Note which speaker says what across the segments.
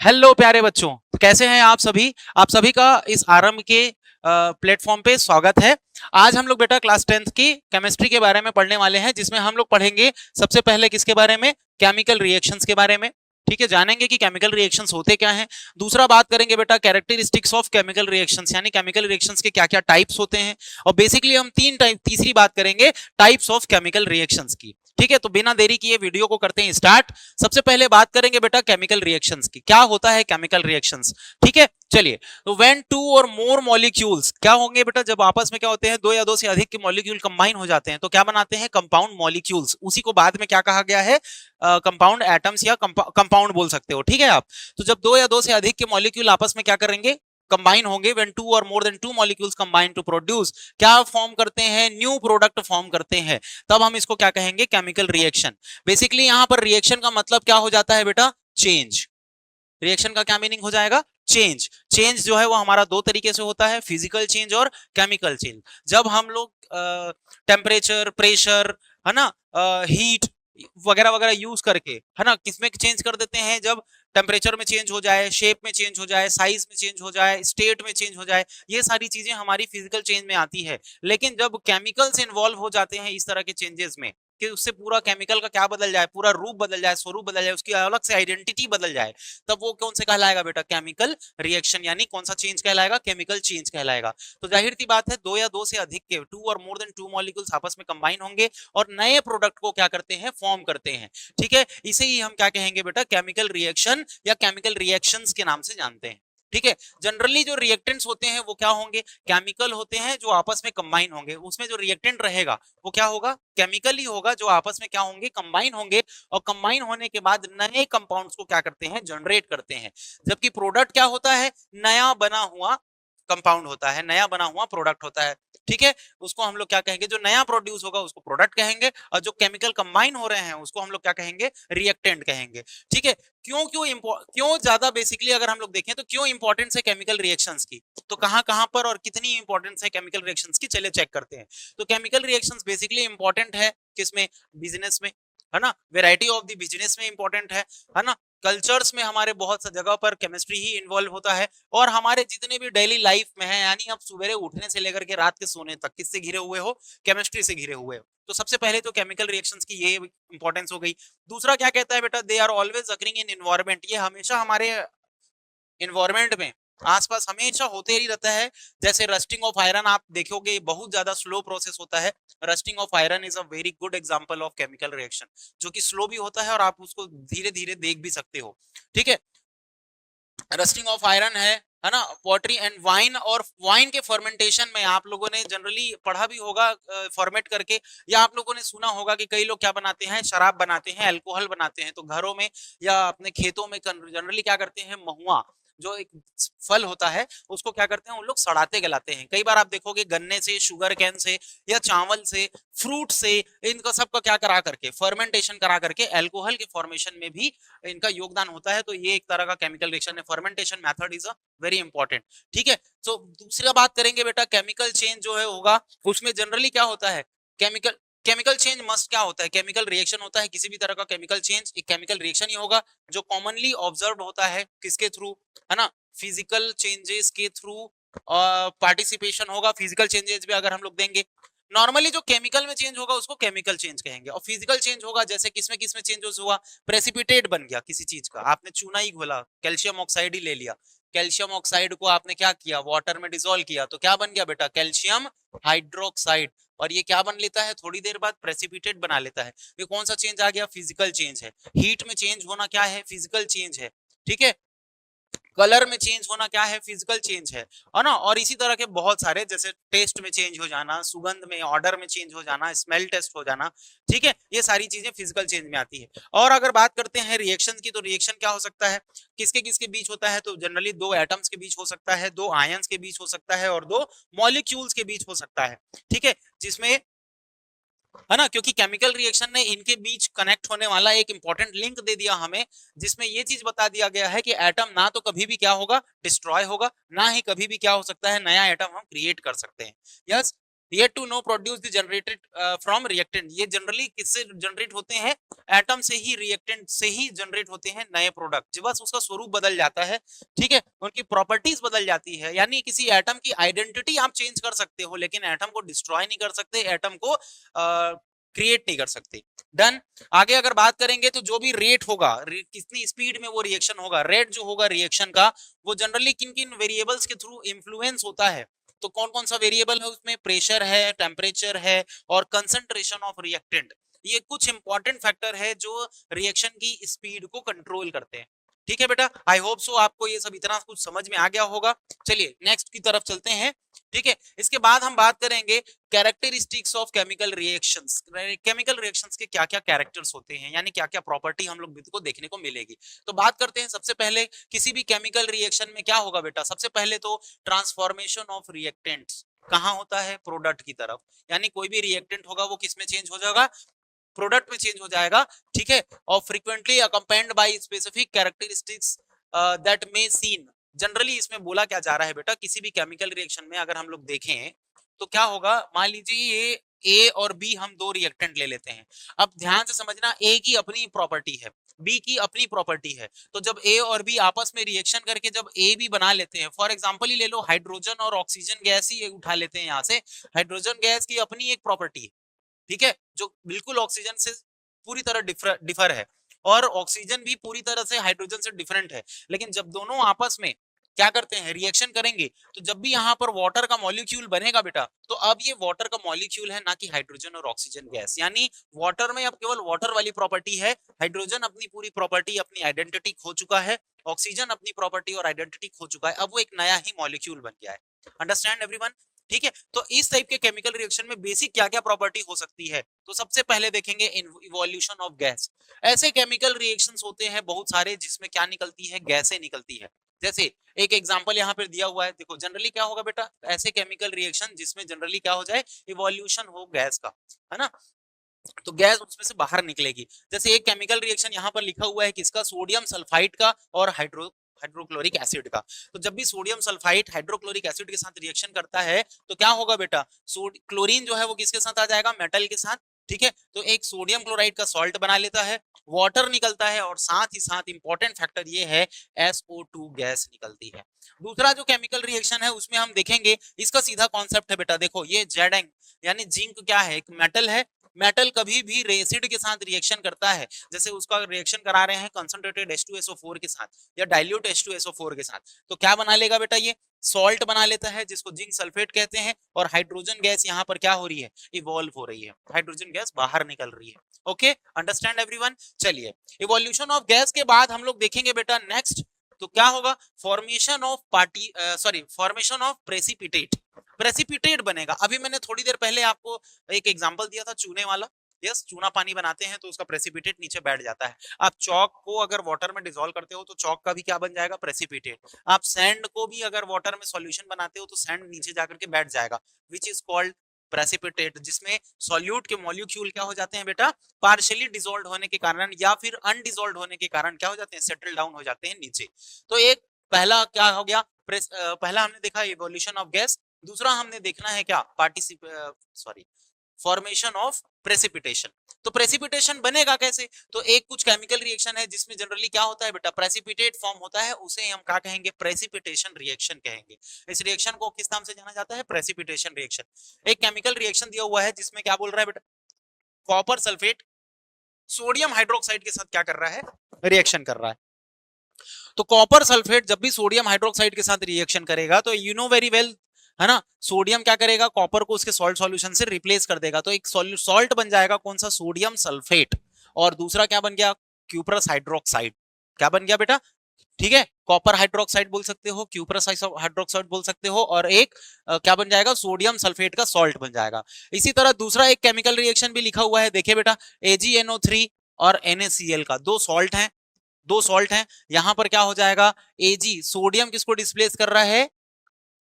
Speaker 1: Hello प्यारे बच्चों, तो कैसे हैं आप सभी का इस आरंभ के प्लेटफॉर्म पे स्वागत है। आज हम लोग बेटा क्लास 10th की केमिस्ट्री के बारे में पढ़ने वाले हैं, जिसमें हम लोग पढ़ेंगे सबसे पहले किसके बारे में, केमिकल रिएक्शंस के बारे में। ठीक है, जानेंगे कि केमिकल रिएक्शंस होते क्या हैं। दूसरा बात करेंगे बेटा कैरेक्टरिस्टिक्स ऑफ केमिकल रिएक्शंस, यानी केमिकल रिएक्शंस के क्या क्या टाइप्स होते हैं। और बेसिकली हम तीसरी बात करेंगे टाइप्स ऑफ केमिकल रिएक्शंस की। ठीक है, तो बिना देरी किए वीडियो को करते हैं स्टार्ट। सबसे पहले बात करेंगे बेटा केमिकल रिएक्शंस की, क्या होता है केमिकल रिएक्शंस। ठीक है, चलिए। तो when two or more molecules क्या होंगे बेटा, जब आपस में क्या होते हैं, दो या दो से अधिक के मॉलिक्यूल कंबाइन हो जाते हैं तो क्या बनाते हैं, कंपाउंड मॉलिक्यूल्स। उसी को बाद में क्या कहा गया है, कंपाउंड एटम्स या कंपाउंड बोल सकते हो। ठीक है आप, तो जब दो या दो से अधिक के मॉलिक्यूल आपस में क्या करेंगे, कंबाइन होंगे, when two or more than two molecules combine to produce, क्या फॉर्म करते हैं, न्यू प्रोडक्ट फॉर्म करते हैं, तब हम इसको क्या कहेंगे, केमिकल रिएक्शन। बेसिकली यहां पर रिएक्शन का मतलब क्या हो जाता है बेटा, चेंज। रिएक्शन का क्या मीनिंग हो जाएगा, चेंज। चेंज जो है वो हमारा दो तरीके से होता है, फिजिकल चेंज और केमिकल चेंज। जब हम लोग टेम्परेचर, प्रेशर, है ना, हीट वगैरह वगैरह यूज करके, है ना, किसमें चेंज कर देते हैं, जब टेम्परेचर में चेंज हो जाए, शेप में चेंज हो जाए, साइज में चेंज हो जाए, स्टेट में चेंज हो जाए, ये सारी चीजें हमारी फिजिकल चेंज में आती है। लेकिन जब केमिकल्स इन्वॉल्व हो जाते हैं इस तरह के चेंजेस में, कि उससे पूरा केमिकल का क्या बदल जाए, पूरा रूप बदल जाए, स्वरूप बदल जाए, उसकी अलग से आइडेंटिटी बदल जाए, तब वो कौन से कहलाएगा बेटा, केमिकल रिएक्शन। यानी कौन सा चेंज कहलाएगा, केमिकल चेंज कहलाएगा। तो जाहिर सी बात है, दो या दो से अधिक के, to or more than two molecules आपस में कंबाइन होंगे और नए प्रोडक्ट को क्या करते हैं, फॉर्म करते हैं। ठीक है, इसे ही हम क्या कहेंगे बेटा, केमिकल रिएक्शन या केमिकल रिएक्शंस के नाम से जानते हैं। ठीक है, जनरली जो रिएक्टेंट्स होते हैं वो क्या होंगे, केमिकल होते हैं जो आपस में कंबाइन होंगे। उसमें जो रिएक्टेंट रहेगा वो क्या होगा, केमिकल ही होगा, जो आपस में क्या होंगे, कंबाइन होंगे। और कंबाइन होने के बाद नए कंपाउंड्स को क्या करते हैं, जनरेट करते हैं। जबकि प्रोडक्ट क्या होता है, नया बना हुआ कंपाउंड होता है, नया बना हुआ प्रोडक्ट होता है। ठीक है, उसको हम लोग क्या कहेंगे, जो नया प्रोड्यूस होगा उसको प्रोडक्ट कहेंगे, और जो केमिकल कंबाइन हो रहे हैं उसको हम लोग क्या कहेंगे, रिएक्टेंट कहेंगे। ठीक है, क्यों क्यों क्यों ज्यादा, बेसिकली अगर हम लोग देखें तो क्यों इंपॉर्टेंस है केमिकल रिएक्शंस की, तो कहां कहां पर और कितनी इंपॉर्टेंस है केमिकल रिएक्शंस की, चलिए चेक करते हैं। तो केमिकल रिएक्शंस बेसिकली इंपॉर्टेंट है किसमें, बिजनेस में, है ना, वेराइटी ऑफ द बिजनेस में इंपॉर्टेंट है ना। कल्चर्स में हमारे बहुत सा जगह पर केमिस्ट्री ही इन्वॉल्व होता है। और हमारे जितने भी डेली लाइफ में है, यानी आप सवेरे उठने से लेकर के रात के सोने तक किससे घिरे हुए हो, केमिस्ट्री से घिरे हुए हो। तो सबसे पहले तो केमिकल रिएक्शंस की ये इंपॉर्टेंस हो गई। दूसरा क्या कहता है बेटा, they are always occurring in environment, ये हमेशा हमारे एनवायरनमेंट में आसपास हमेशा होते ही रहता है। जैसे रस्टिंग ऑफ आयरन आप देखोगे, बहुत ज्यादा स्लो प्रोसेस होता है। Rusting of iron is a very good example of chemical reaction, जो कि स्लो भी होता है और आप उसको धीरे धीरे देख भी सकते हो। ठीक है, रस्टिंग ऑफ आयरन है ना, पॉटरी एंड वाइन। और वाइन के फर्मेंटेशन में आप लोगों ने जनरली पढ़ा भी होगा, फॉर्मेट करके, या आप लोगों ने सुना होगा कि कई लोग क्या बनाते हैं, शराब बनाते हैं, अल्कोहल बनाते हैं। तो घरों में या अपने खेतों में जनरली क्या करते हैं, महुआ जो एक फल होता है उसको क्या करते हैं, उन लोग सड़ाते गलाते हैं। कई बार आप देखोगे गन्ने से, शुगर कैन से, या चावल से, फ्रूट से, इनका सबका क्या करा करके, फर्मेंटेशन करा करके अल्कोहल के फॉर्मेशन में भी इनका योगदान होता है। तो ये एक तरह का केमिकल रिएक्शन है, fermentation method is a very important. ठीक है, तो दूसरा बात करेंगे बेटा, केमिकल चेंज जो है होगा, उसमें जनरली क्या होता है, केमिकल केमिकल चेंज मस्ट क्या होता है, केमिकल रिएक्शन होता है। किसी भी तरह का केमिकल चेंज एक केमिकल रिएक्शन ही होगा, जो कॉमनली ऑब्जर्व होता है किसके थ्रू, है ना, फिजिकल चेंजेस के थ्रू। पार्टिसिपेशन होगा फिजिकल चेंजेस भी अगर हम लोग देंगे। नॉर्मली जो केमिकल में चेंज होगा उसको केमिकल चेंज कहेंगे, और फिजिकल चेंज होगा जैसे किसमें चेंज हुआ, प्रेसिपिटेट बन गया किसी चीज का, आपने चूना ही घोला, कैल्शियम ऑक्साइड ही ले लिया, कैल्शियम ऑक्साइड को आपने क्या किया, वाटर में डिसॉल्व किया, तो क्या बन गया बेटा, कैल्शियम हाइड्रोक्साइड। और ये क्या बन लेता है, थोड़ी देर बाद प्रेसिपिटेट बना लेता है। ये कौन सा चेंज आ गया, फिजिकल चेंज है। हीट में चेंज होना क्या है, फिजिकल चेंज है। ठीक है, कलर में चेंज होना क्या है, फिजिकल चेंज है ना। और इसी तरह के बहुत सारे, जैसे टेस्ट में चेंज हो जाना, सुगंध में, ऑर्डर में चेंज हो जाना, स्मेल टेस्ट हो जाना। ठीक है, ये सारी चीजें फिजिकल चेंज में आती है। और अगर बात करते हैं रिएक्शन की, तो रिएक्शन क्या हो सकता है, किसके किसके बीच होता है, तो जनरली दो एटम्स के बीच हो सकता है, दो आयंस के बीच हो सकता है, और दो मॉलिक्यूल्स के बीच हो सकता है। ठीक है, जिसमें, है ना, क्योंकि केमिकल रिएक्शन ने इनके बीच कनेक्ट होने वाला एक इंपॉर्टेंट लिंक दे दिया हमें, जिसमें ये चीज बता दिया गया है कि एटम ना तो कभी भी क्या होगा, डिस्ट्रॉय होगा, ना ही कभी भी क्या हो सकता है, नया एटम हम क्रिएट कर सकते हैं। Yes, yet to know produce the generated from reactant। ये जनरली किससे जनरेट होते हैं? एटम से ही, रिएक्टेंट से ही जनरेट होते हैं नए प्रोडक्ट। बस उसका स्वरूप बदल जाता है, ठीक है, उनकी प्रॉपर्टीज बदल जाती है। यानी किसी एटम की आइडेंटिटी आप चेंज कर सकते हो, लेकिन एटम को डिस्ट्रॉय नहीं कर सकते, एटम को क्रिएट नहीं कर सकते। डन। आगे अगर बात करेंगे तो जो भी रेट होगा, कितनी स्पीड में वो रिएक्शन होगा, रेट जो होगा रिएक्शन का, वो जनरली किन किन वेरिएबल्स के थ्रू इन्फ्लुएंस होता है। तो कौन कौन सा वेरिएबल है उसमें? प्रेशर है, टेम्परेचर है और कंसंट्रेशन ऑफ रिएक्टेंट। ये कुछ इंपॉर्टेंट फैक्टर है जो रिएक्शन की स्पीड को कंट्रोल करते हैं। ठीक है बेटा, आई होप सो आपको ये सब इतना कुछ समझ में आ गया होगा। चलिए नेक्स्ट की तरफ चलते हैं। ठीक है, इसके बाद हम बात करेंगे characteristics of chemical reactions. Chemical reactions के क्या क्या कैरेक्टर्स होते हैं, यानी क्या क्या प्रॉपर्टी हम लोग को देखने को मिलेगी। तो बात करते हैं सबसे पहले किसी भी केमिकल रिएक्शन में क्या होगा बेटा। सबसे पहले तो ट्रांसफॉर्मेशन ऑफ रिएक्टेंट्स कहाँ होता है? प्रोडक्ट की तरफ। यानी कोई भी रिएक्टेंट होगा वो किस में चेंज हो जाएगा? प्रोडक्ट में चेंज हो जाएगा। ठीक है, और frequently accompanied by specific characteristics that may seen. Generally इसमें बोला क्या जा रहा है बेटा, किसी भी केमिकल रिएक्शन में अगर हम लोग देखें तो क्या होगा, मान लीजिए ये ए और बी हम दो रिएक्टेंट ले लेते हैं। अब ध्यान से समझना, ए की अपनी प्रॉपर्टी है, बी की अपनी प्रॉपर्टी है। तो जब ए और बी आपस में रिएक्शन करके जब ए बी बना लेते हैं, फॉर एग्जांपल ही ले लो, हाइड्रोजन और ऑक्सीजन गैस ही उठा लेते हैं यहाँ से। हाइड्रोजन गैस की अपनी एक प्रॉपर्टी है, ठीक है, जो बिल्कुल ऑक्सीजन से पूरी तरह डिफर है, और ऑक्सीजन भी पूरी तरह से हाइड्रोजन से डिफरेंट है। लेकिन जब दोनों आपस में क्या करते हैं, रिएक्शन करेंगे, तो जब भी यहाँ पर वाटर का मॉलिक्यूल बनेगा बेटा, तो अब ये वाटर का मॉलिक्यूल है, ना कि हाइड्रोजन और ऑक्सीजन गैस। यानी वाटर में अब केवल वाटर वाली प्रॉपर्टी है, हाइड्रोजन अपनी पूरी प्रॉपर्टी, अपनी आइडेंटिटी खो चुका है, ऑक्सीजन अपनी प्रॉपर्टी और आइडेंटिटी खो चुका है। अब वो एक नया ही मॉलिक्यूल बन गया है। Understand everyone? ठीक है, तो इस टाइप के केमिकल रिएक्शन में बेसिक क्या क्या प्रॉपर्टी हो सकती है, तो सबसे पहले देखेंगे इवोल्यूशन ऑफ गैस। ऐसे केमिकल रिएक्शंस होते हैं बहुत सारे जिसमें क्या निकलती है, गैसें निकलती है। जैसे एक एग्जांपल यहाँ पर दिया हुआ है, देखो जनरली क्या होगा बेटा, ऐसे केमिकल रिएक्शन जिसमें जनरली क्या हो जाए, इवोल्यूशन हो गैस का, है ना, तो गैस उसमें से बाहर निकलेगी। जैसे एक केमिकल रिएक्शन यहाँ पर लिखा हुआ है किसका, सोडियम सल्फाइड का और हाइड्रोक्लोरिक एसिड का। तो जब भी सोडियम सल्फाइड हाइड्रोक्लोरिक एसिड के साथ रिएक्शन करता है तो क्या होगा बेटा, क्लोरीन जो है वो किसके साथ आ जाएगा, मेटल के साथ। ठीक है, तो एक सोडियम क्लोराइड का सॉल्ट बना लेता है, वाटर निकलता है, और साथ ही साथ इंपॉर्टेंट फैक्टर ये है SO2 गैस निकलती है। दूसरा जो केमिकल रिएक्शन है उसमें हम देखेंगे, इसका सीधा कॉन्सेप्ट है बेटा, देखो ये जेड यानी जिंक क्या है, एक मेटल है। मेटल कभी भी एसिड के साथ रिएक्शन करता है, जैसे उसका रिएक्शन करा रहे हैं कंसंट्रेटेड H2SO4 के साथ या डाइल्यूट H2SO4 के साथ, तो क्या बना लेगा बेटा, ये सॉल्ट बना लेता है जिसको जिंक सल्फेट कहते हैं। और हाइड्रोजन गैस यहाँ पर क्या हो रही है, इवॉल्व हो रही है, हाइड्रोजन गैस बाहर निकल रही है। Okay, understand everyone? चलिए, इवोल्यूशन ऑफ गैस के बाद हम लोग देखेंगे बेटा नेक्स्ट, तो क्या होगा, फॉर्मेशन ऑफ प्रेसिपिटेट। प्रेसिपिटेट बनेगा। अभी मैंने थोड़ी देर पहले आपको एक एग्जांपल दिया था चूने वाला। यस, चूना पानी बनाते हैं तो उसका प्रेसिपिटेट नीचे बैठ जाता है। आप चौक को अगर वाटर में डिसॉल्व करते हो तो चौक का भी क्या बन जाएगा, प्रेसिपिटेट। आप सैंड को भी अगर वाटर में सॉल्यूशन बनाते हो तो सैंड नीचे जाकर के बैठ जाएगा, विच इज कॉल्ड प्रेसिपिटेट, जिसमें सॉल्यूट के मॉलिक्यूल क्या हो जाते हैं बेटा, पार्शियली डिसॉल्व होने के कारण या फिर अनडिसॉल्व होने के कारण क्या हो जाते हैं, सेटल डाउन हो जाते हैं नीचे। तो एक पहला क्या हो गया, पहला हमने देखा इवोल्यूशन ऑफ गैस। दूसरा हमने देखना है क्या, फॉर्मेशन ऑफ प्रेसिपिटेशन। तो प्रेसिपिटेशन बनेगा कैसे, तो एक कुछ केमिकल रिएक्शन है जिसमें जनरली क्या होता है बेटा, प्रेसिपिटेट फॉर्म होता है, उसे हम क्या कहेंगे, प्रेसिपिटेशन रिएक्शन कहेंगे। इस रिएक्शन को किस नाम से जाना जाता है, प्रेसिपिटेशन रिएक्शन। एक केमिकल रिएक्शन दिया हुआ है जिसमें क्या बोल रहा है बेटा, कॉपर सल्फेट सोडियम हाइड्रोक्साइड के साथ क्या कर रहा है, रिएक्शन कर रहा है। तो कॉपर सल्फेट जब भी सोडियम हाइड्रोक्साइड के साथ रिएक्शन करेगा तो यू नो वेरी वेल, है ना, सोडियम क्या करेगा, कॉपर को उसके सॉल्ट सॉल्यूशन से रिप्लेस कर देगा, तो एक सॉल्ट बन जाएगा कौन सा, सोडियम सल्फेट। और दूसरा क्या बन गया, क्यूप्रस हाइड्रोक्साइड। क्या बन गया बेटा, ठीक है, कॉपर हाइड्रोक्साइड बोल सकते हो, क्यूप्रस हाइड्रोक्साइड बोल सकते हो, और एक क्या बन जाएगा, सोडियम सल्फेट का सॉल्ट बन जाएगा। इसी तरह दूसरा एक केमिकल रिएक्शन भी लिखा हुआ है, देखिए बेटा, AgNO3 और NaCl का दो सॉल्ट हैं, यहां पर क्या हो जाएगा, Ag सोडियम किसको डिस्प्लेस कर रहा है,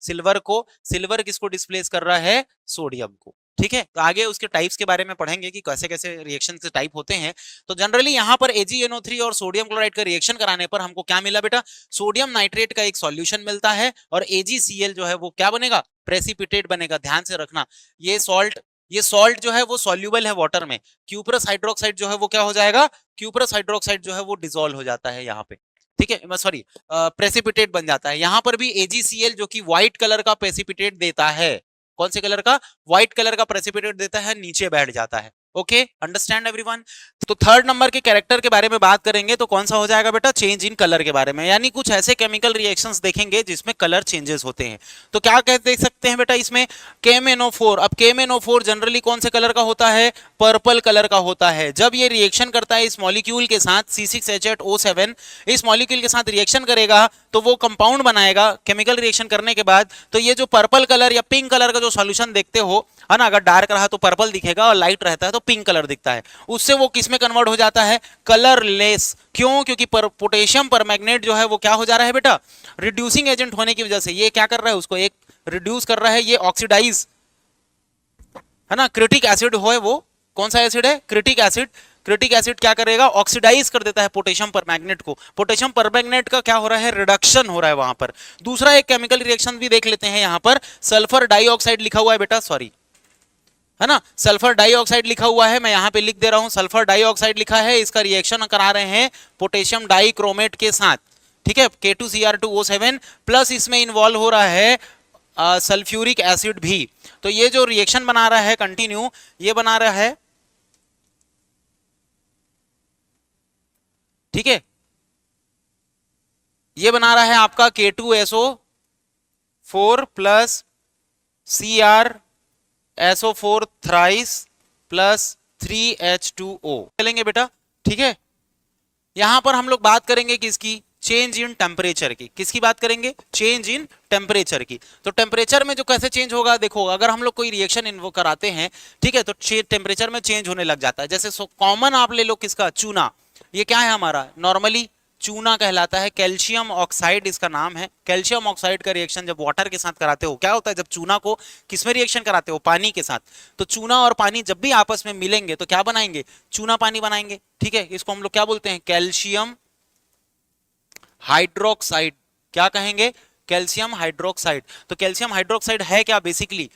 Speaker 1: सिल्वर को, सिल्वर किसको डिस्प्लेस कर रहा है, सोडियम को। ठीक है, तो आगे उसके टाइप्स के बारे में पढ़ेंगे कि कैसे कैसे रिएक्शन के टाइप होते हैं। तो जनरली यहाँ पर AgNO3 और सोडियम क्लोराइड का रिएक्शन कराने पर हमको क्या मिला बेटा, सोडियम नाइट्रेट का एक सॉल्यूशन मिलता है और AgCl जो है वो क्या बनेगा, प्रेसिपिटेट बनेगा। ध्यान से रखना, ये सॉल्ट जो है वो सॉल्यूबल है वाटर में। क्यूप्रस हाइड्रोक्साइड जो है वो क्या हो जाएगा, क्यूप्रस हाइड्रोक्साइड जो है वो डिसॉल्व हो जाता है यहाँ पे, ठीक है, सॉरी प्रेसिपिटेट बन जाता है। यहाँ पर भी AgCl जो कि व्हाइट कलर का प्रेसिपिटेट देता है, कौन से कलर का, व्हाइट कलर का प्रेसिपिटेट देता है, नीचे बैठ जाता है। Okay, understand everyone. तो थर्ड नंबर के कैरेक्टर के बारे में बात करेंगे तो कौन सा हो जाएगा बेटा, चेंज इन कलर के बारे में, यानी कुछ ऐसे केमिकल रिएक्शंस देखेंगे जिसमें कलर चेंजेस होते हैं। तो क्या कह देख सकते हैं बेटा इसमें, KMnO4। अब KMnO4 जनरली कौन से कलर का होता है, पर्पल कलर का होता है। जब ये रिएक्शन करता है इस मॉलिक्यूल के साथ C6H8O7, इस मॉलिक्यूल के साथ रिएक्शन करेगा तो वो कंपाउंड बनाएगा। केमिकल रिएक्शन करने के बाद तो ये जो पर्पल कलर या पिंक कलर का जो सॉल्यूशन देखते हो है ना, अगर डार्क रहा तो पर्पल दिखेगा और लाइट रहता है तो पिंक कलर दिखता है, उससे वो किस में कन्वर्ट हो जाता है, कलरलेस। क्यों, क्योंकि पोटेशियम परमैंगनेट जो है वो क्या हो जा रहा है बेटा, रिड्यूसिंग एजेंट होने की वजह से ये क्या कर रहा है, उसको एक रिड्यूस कर रहा है, ये ऑक्सीडाइज है ना, क्रिटिक एसिड हो, वो कौन सा एसिड है, क्रिटिक एसिड। क्रिटिक एसिड क्या करेगा, ऑक्सीडाइज कर देता है पोटेशियम परमैंगनेट को। पोटेशियम परमैंगनेट का क्या हो रहा है, रिडक्शन हो रहा है वहां पर। दूसरा एक केमिकल रिएक्शन भी देख लेते हैं, यहां पर सल्फर डाइऑक्साइड लिखा हुआ है बेटा, सॉरी है ना, सल्फर डाइऑक्साइड लिखा हुआ है, मैं यहां पे लिख दे रहा हूं, सल्फर डाइऑक्साइड लिखा है, इसका रिएक्शन करा रहे हैं पोटेशियम डाइक्रोमेट के साथ, ठीक है, K2Cr2O7 प्लस इसमें इन्वॉल्व हो रहा है सल्फ्यूरिक एसिड भी। तो ये जो रिएक्शन बना रहा है कंटिन्यू, ये बना रहा है, ठीक है, ये बना रहा है आपका K2SO4 plus CrSO4 thrice plus 3H2O चलेंगे बेटा, ठीक है। यहां पर हम लोग बात करेंगे किसकी, चेंज इन टेम्परेचर की। किसकी बात करेंगे, चेंज इन टेम्परेचर की। तो टेम्परेचर में जो कैसे चेंज होगा, देखो अगर हम लोग कोई रिएक्शन इन्वो कराते हैं, ठीक है, तो टेम्परेचर में चेंज होने लग जाता है। जैसे कॉमन आप ले लो किसका, चूना, ये क्या है हमारा, नॉर्मली चूना कहलाता है, कैल्शियम ऑक्साइड इसका नाम है। कैल्शियम ऑक्साइड का रिएक्शन जब वाटर के साथ कराते हो, क्या होता है, जब चूना को किसमें रिएक्शन कराते हो, पानी के साथ, तो चूना और पानी जब भी आपस में मिलेंगे तो क्या बनाएंगे, चूना पानी बनाएंगे, ठीक है। इसको हम लोग क्या बोलते हैं, कैल्शियम हाइड्रोक्साइड, क्या कहेंगे, कैल्शियम हाइड्रोक्साइड। तो कैल्शियम हाइड्रोक्साइड है क्या, बेसिकली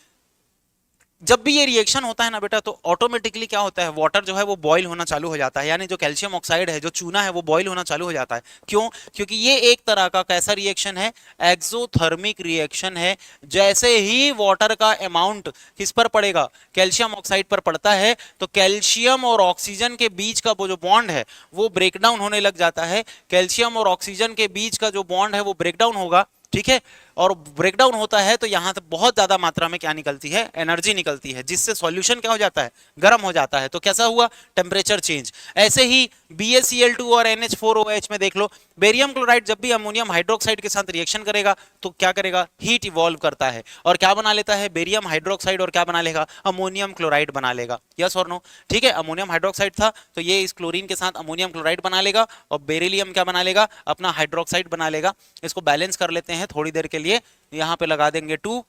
Speaker 1: जब भी ये रिएक्शन होता है ना बेटा, तो ऑटोमेटिकली क्या होता है, वाटर जो है वो बॉईल होना चालू हो जाता है, यानी जो कैल्शियम ऑक्साइड है, जो चूना है, वो बॉईल होना चालू हो जाता है। क्यों, क्योंकि ये एक तरह का कैसा रिएक्शन है, एक्सोथर्मिक रिएक्शन है। जैसे ही वाटर का अमाउंट किस पर पड़ेगा, कैल्शियम ऑक्साइड पर पड़ता है, तो कैल्शियम और ऑक्सीजन के बीच का वो जो बॉन्ड है वो ब्रेकडाउन होने लग जाता है। कैल्शियम और ऑक्सीजन के बीच का जो बॉन्ड है वो ब्रेकडाउन होगा, ठीक है, और ब्रेकडाउन होता है तो यहां से बहुत ज्यादा मात्रा में क्या निकलती है, एनर्जी निकलती है, जिससे सॉल्यूशन क्या हो जाता है, गर्म हो जाता है। तो कैसा हुआ, टेम्परेचर चेंज। ऐसे ही BaCl2 और NH4OH में देख लो, बेरियम क्लोराइड जब भी अमोनियम हाइड्रोक्साइड के साथ रिएक्शन करेगा तो क्या करेगा, हीट इवॉल्व करता है और क्या बना लेता है, बेरियम हाइड्रोक्साइड, और क्या बना लेगा, अमोनियम क्लोराइड बना लेगा। यस और नो, ठीक है, अमोनियम हाइड्रोक्साइड था तो ये इस क्लोरीन के साथ अमोनियम क्लोराइड बना लेगा और बेरिलियम क्या बना लेगा, अपना हाइड्रोक्साइड बना लेगा। इसको बैलेंस कर लेते हैं थोड़ी देर के लिए, यहां पे लगा देंगे 2,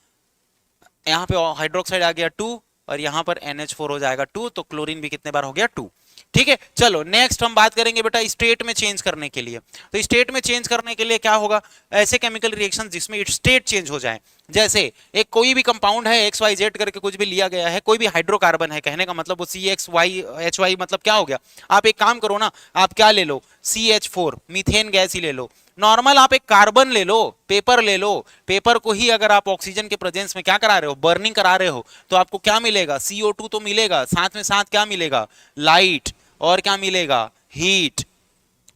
Speaker 1: यहां पे हाइड्रोक्साइड आ गया 2 और यहां पर NH4 हो जाएगा 2, तो क्लोरीन भी कितने बार हो गया, 2। ठीक है, चलो नेक्स्ट हम बात करेंगे बेटा स्टेट में चेंज करने के लिए। तो स्टेट में चेंज करने के लिए क्या होगा, ऐसे केमिकल रिएक्शन जिसमें स्टेट चेंज हो जाए। जैसे एक कोई भी कंपाउंड है XYZ करके कुछ भी लिया गया है, कोई भी हाइड्रोकार्बन है, कहने का मतलब वो CXYHY मतलब क्या हो गया। आप एक काम करो ना, आप क्या ले लो, CH4 मीथेन गैस ही ले लो। नॉर्मल आप एक कार्बन ले लो, पेपर ले लो, पेपर को ही अगर आप ऑक्सीजन के प्रेजेंस में क्या करा रहे हो, बर्निंग करा रहे हो, तो आपको क्या मिलेगा, CO2 तो मिलेगा, साथ में साथ क्या मिलेगा, लाइट, और क्या मिलेगा, हीट,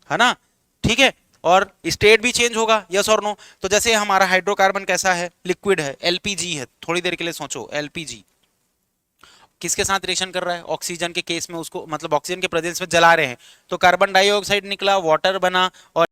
Speaker 1: है ना, ठीक है। और स्टेट भी चेंज होगा, यस और नो। तो जैसे हमारा हाइड्रोकार्बन कैसा है, लिक्विड है, LPG है, थोड़ी देर के लिए सोचो, LPG किसके साथ रिएक्शन कर रहा है, ऑक्सीजन के केस में उसको मतलब ऑक्सीजन के प्रेजेंस में जला रहे हैं, तो कार्बन डाइऑक्साइड निकला, वाटर बना, और